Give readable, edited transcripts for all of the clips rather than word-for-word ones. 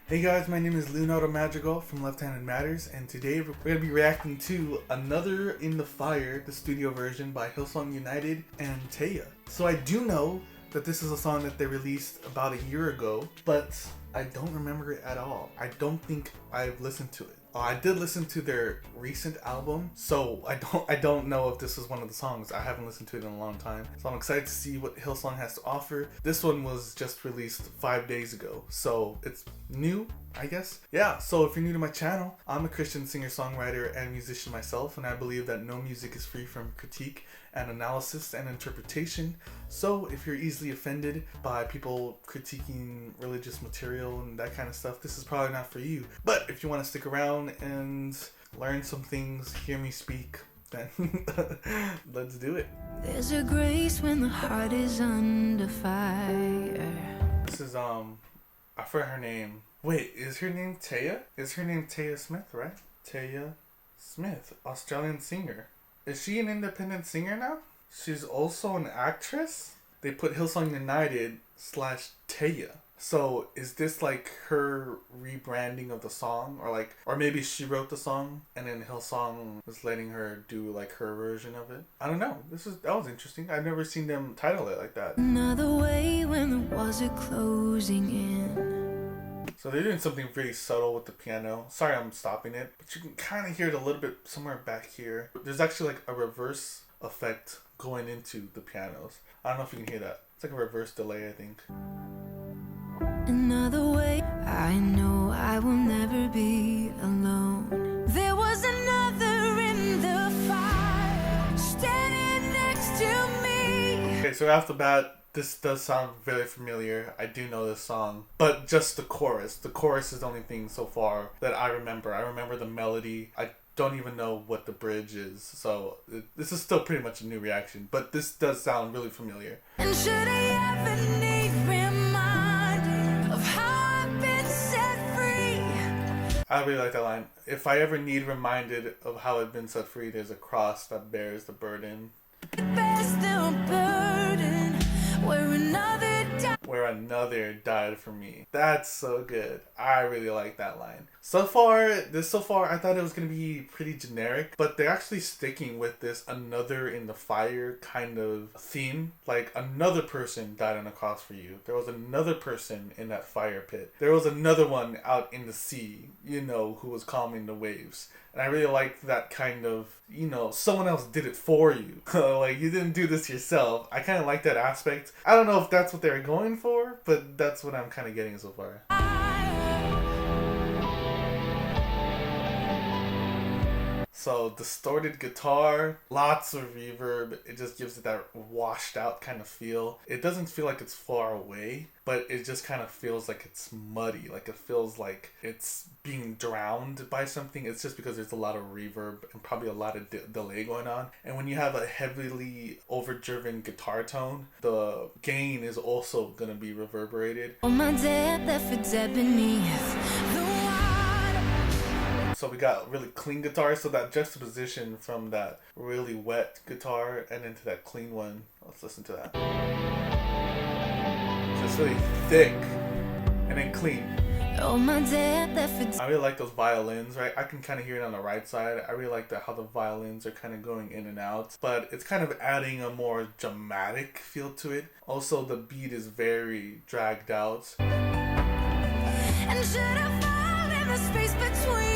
Hey guys, my name is Leonardo Madrigal from Left Handed Matters, and today we're going to be reacting to Another in the Fire, the studio version by Hillsong United and Taya. So I do know that this is a song that they released about a year ago, but I don't remember it at all. I don't think I've listened to it. I did listen to their recent album, so I don't know if this is one of the songs. I haven't listened to it in a long time, so I'm excited to see what Hillsong has to offer. This one was just released 5 days ago, so it's new, I guess. Yeah, so if you're new to my channel, I'm a Christian singer-songwriter and musician myself, and I believe that no music is free from critique and analysis and interpretation. So if you're easily offended by people critiquing religious material and that kind of stuff, this is probably not for you. But if you want to stick around and learn some things, hear me speak, then let's do it. There's a grace when the heart is under fire. This is I forgot her name. Wait, is her name Taya? Is her name Taya Smith, right? Taya Smith, Australian singer. Is she an independent singer now? She's also an actress? They put Hillsong United / Taya. So is this like her rebranding of the song? Or maybe she wrote the song and then Hillsong was letting her do like her version of it? I don't know. That was interesting. I've never seen them title it like that. Another way when there was a closing in. So they're doing something very subtle with the piano. Sorry I'm stopping it, but you can kind of hear it a little bit somewhere back here. There's actually like a reverse effect going into the pianos. I don't know if you can hear that. It's like a reverse delay, I think. Another way, I know I will never be alone. There was another in the fire, standing next to me. Okay, so off the bat, this does sound very familiar. I do know this song, but just the chorus. The chorus is the only thing so far that I remember. I remember the melody. I don't even know what the bridge is, so this is still pretty much a new reaction, but this does sound really familiar. And should I ever need reminding of how I've been set free? I really like that line. If I ever need reminded of how I've been set free, there's a cross that bears the burden. Bears the burden where another died for me. That's so good. I really like that line. So far, I thought it was going to be pretty generic, but they're actually sticking with this another in the fire kind of theme. Like, another person died on a cross for you. There was another person in that fire pit. There was another one out in the sea, who was calming the waves. And I really liked that kind of, someone else did it for you. Like, you didn't do this yourself. I kind of like that aspect. I don't know if that's what they're going for, but that's what I'm kind of getting so far. So, distorted guitar, lots of reverb. It just gives it that washed out kind of feel. It doesn't feel like it's far away, but it just kind of feels like it's muddy. Like, it feels like it's being drowned by something. It's just because there's a lot of reverb and probably a lot of delay going on. And when you have a heavily overdriven guitar tone, the gain is also going to be reverberated. Oh, my dad left for dead beneath the water. So we got really clean guitar, so that juxtaposition from that really wet guitar and into that clean one. Let's listen to that. So it's really thick and then clean. Oh, my dad left for I really like those violins, right? I can kind of hear it on the right side. I really like how the violins are kind of going in and out, but it's kind of adding a more dramatic feel to it. Also, the beat is very dragged out. And should I fall in the space between?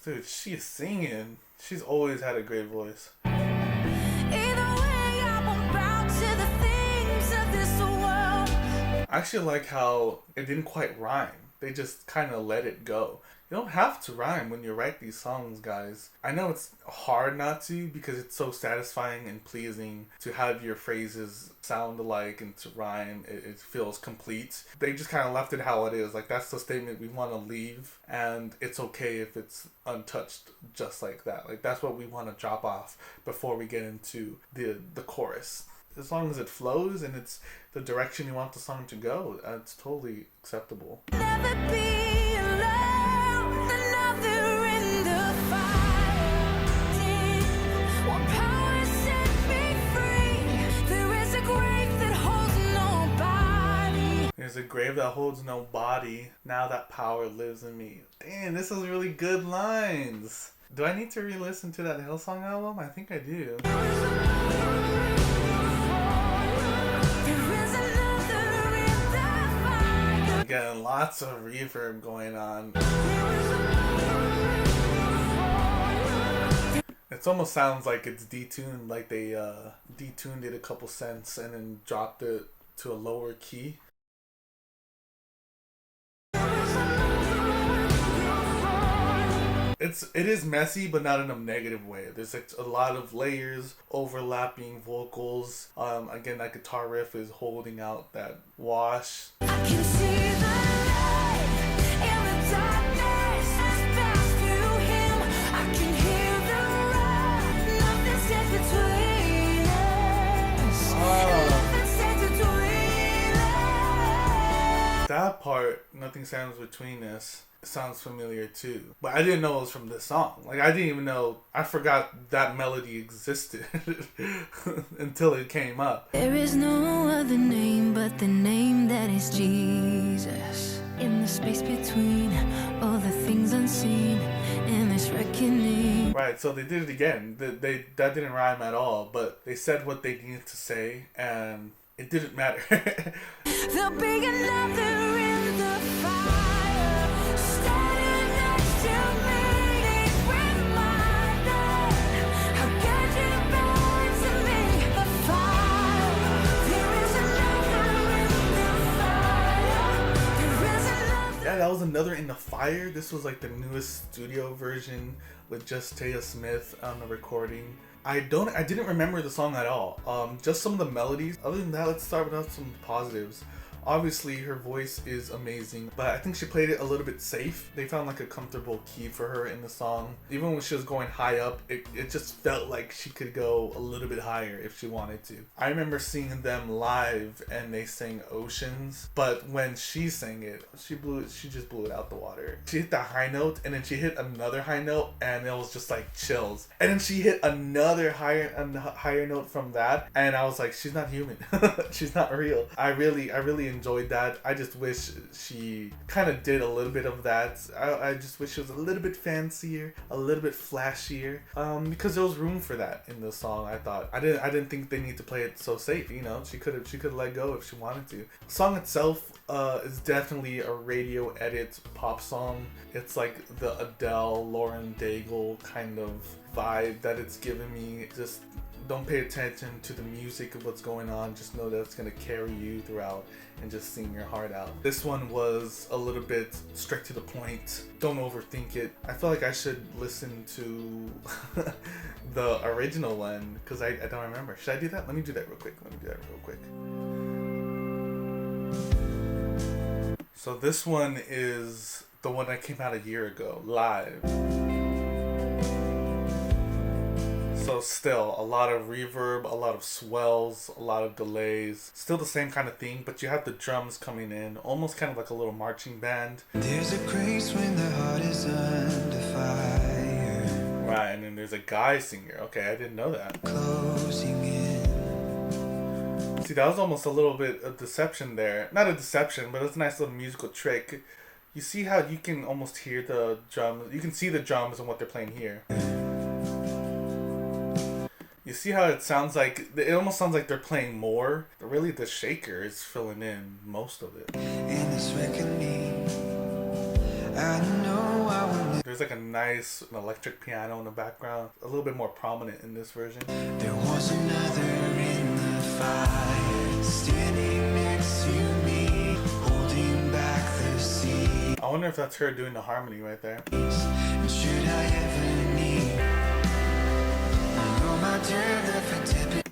Dude, she is singing. She's always had a great voice. Either way, I won't bow to the things of this world. I actually like how it didn't quite rhyme. They just kind of let it go. You don't have to rhyme when you write these songs, guys. I know it's hard not to because it's so satisfying and pleasing to have your phrases sound alike and to rhyme. It feels complete. They just kind of left it how it is. Like, that's the statement we want to leave, and it's okay if it's untouched just like that. Like, that's what we want to drop off before we get into the chorus. As long as it flows and it's the direction you want the song to go, it's totally acceptable. Never be alone, another in the fire. What power set me free? There is a grave that holds nobody. There's a grave that holds no body. Now that power lives in me. Damn, this is really good lines. Do I need to re-listen to that Hillsong album? I think I do. Again, lots of reverb going on. It almost sounds like it's detuned, like they detuned it a couple cents and then dropped it to a lower key. It is messy, but not in a negative way. There's like a lot of layers, overlapping vocals. Again, that guitar riff is holding out that wash. I can see the light in the darkness. Pass through him. I can hear the roar. Nothing stands between us. Nothing stands between us. That part, nothing stands between us, sounds familiar too. But I didn't know it was from this song. Like, I didn't even know, I forgot that melody existed until it came up. There is no other name but the name that is Jesus. In the space between all the things unseen in this reckoning. Right, so they did it again. That didn't rhyme at all, but they said what they needed to say, and it didn't matter. There'll be another in the fire, standing next to me with my love. How can you burn to me the fire? There is another in the fire. There is another. Yeah, that was another in the fire. This was like the newest studio version with just Taya Smith on the recording. I didn't remember the song at all. Just some of the melodies. Other than that, let's start with some positives. Obviously, her voice is amazing, but I think she played it a little bit safe. They found like a comfortable key for her in the song. Even when she was going high up, it just felt like she could go a little bit higher if she wanted to. I remember seeing them live and they sang Oceans, but when she sang it, she just blew it out the water. She hit that high note and then she hit another high note and it was just like chills. And then she hit another higher note from that and I was like, she's not human. She's not real. I really enjoyed that. I just wish she kind of did a little bit of that. I just wish it was a little bit fancier, a little bit flashier, because there was room for that in the song. I thought I didn't think they need to play it so safe. You know, she could have let go if she wanted to. The song itself is definitely a radio edit pop song. It's like the Adele, Lauren Daigle kind of vibe that it's giving me. Just don't pay attention to the music of what's going on. Just know that it's going to carry you throughout and just sing your heart out. This one was a little bit straight to the point. Don't overthink it. I feel like I should listen to the original one because I don't remember. Should I do that? Let me do that real quick. So this one is the one that came out a year ago, live. So still, a lot of reverb, a lot of swells, a lot of delays. Still the same kind of thing, but you have the drums coming in, almost kind of like a little marching band. There's a grace when the heart is under fire. Right, and then there's a guy singer. Okay, I didn't know that. Closing in. See, that was almost a little bit of deception there. Not a deception, but it's a nice little musical trick. You see how you can almost hear the drums. You can see the drums and what they're playing here. You see how it sounds like, it almost sounds like they're playing more, but really the shaker is filling in most of it. In this reckoning, I know I will. There's like a nice electric piano in the background, a little bit more prominent in this version. There was another in the fire, standing next to me, holding back the sea. I wonder if that's her doing the harmony right there. And should I ever need,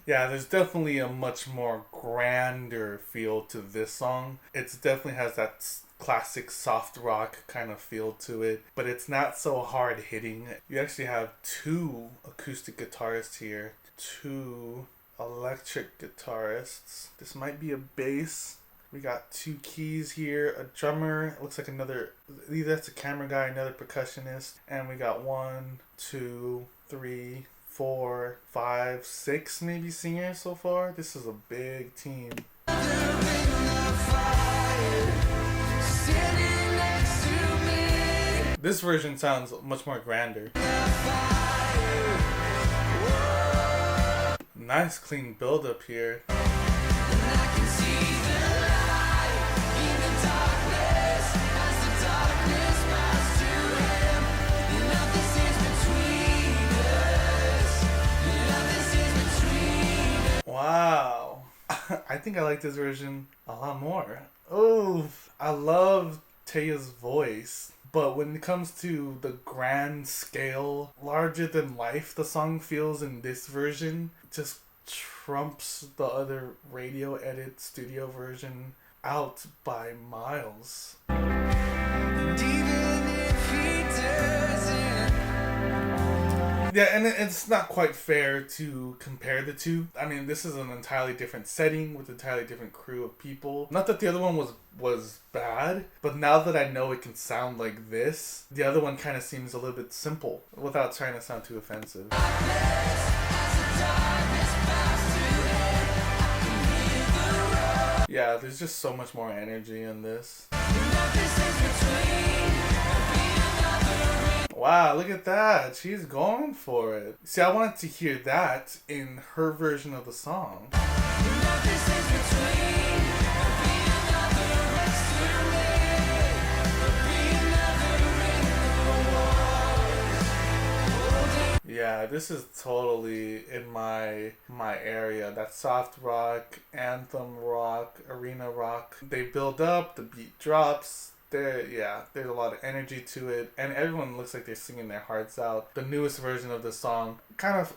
yeah, there's definitely a much more grander feel to this song. It definitely has that classic soft rock kind of feel to it, but it's not so hard hitting. You actually have two acoustic guitarists here, two electric guitarists. This might be a bass. We got two keys here, a drummer, it looks like another, either that's a camera guy, another percussionist, and we got 1, 2, 3, 4, 5, 6 maybe singers so far. This is a big team. This version sounds much more grander. Nice clean build up here. Wow. I think I like this version a lot more. Oh, I love Taya's voice. But when it comes to the grand scale, larger than life the song feels in this version, just trumps the other radio edit studio version out by miles. And even if he doesn't, Yeah, and it's not quite fair to compare the two. I mean, this is an entirely different setting with an entirely different crew of people. Not that the other one was bad, but now that I know it can sound like this, the other one kind of seems a little bit simple without trying to sound too offensive. Yeah, there's just so much more energy in this. Wow, look at that. She's going for it. See, I wanted to hear that in her version of the song. Yeah, this is totally in my area. That soft rock, anthem rock, arena rock. They build up, the beat drops. There's a lot of energy to it, and everyone looks like they're singing their hearts out. The newest version of the song, kind of,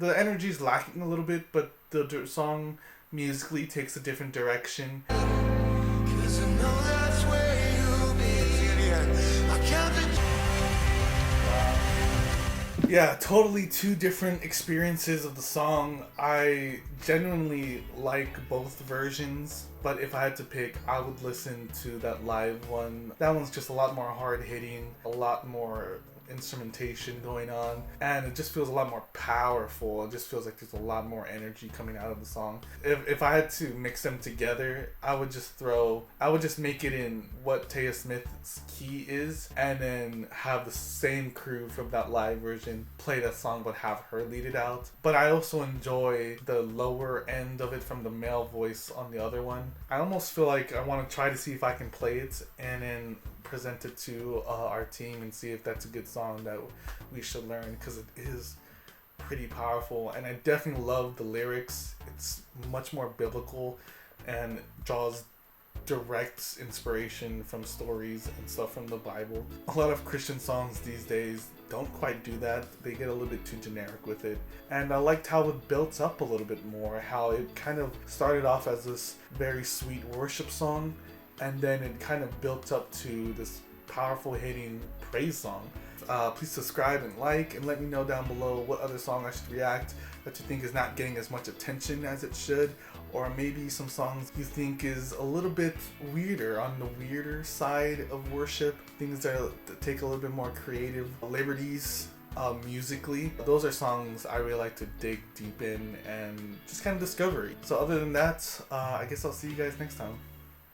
the energy is lacking a little bit, but the song musically takes a different direction. 'cause I know that's where you'll be. I can't be. Yeah, totally two different experiences of the song. I genuinely like both versions, but if I had to pick, I would listen to that live one. That one's just a lot more hard hitting, a lot more instrumentation going on, and it just feels a lot more powerful. It just feels like there's a lot more energy coming out of the song. If I had to mix them together, I would just make it in what Taya Smith's key is, and then have the same crew from that live version play that song but have her lead it out. But I also enjoy the lower end of it from the male voice on the other one. I almost feel like I want to try to see if I can play it and then present it to our team and see if that's a good song that we should learn, because it is pretty powerful, and I definitely love the lyrics. It's much more biblical and draws direct inspiration from stories and stuff from the Bible. A lot of Christian songs these days don't quite do that. They get a little bit too generic with it, and I liked how it built up a little bit more, how it kind of started off as this very sweet worship song, and then it kind of built up to this powerful hitting praise song. Please subscribe and like, and let me know down below what other song I should react that you think is not getting as much attention as it should, or maybe some songs you think is a little bit weirder, on the weirder side of worship, things that take a little bit more creative liberties musically. Those are songs I really like to dig deep in and just kind of discovery. So other than that, I guess I'll see you guys next time.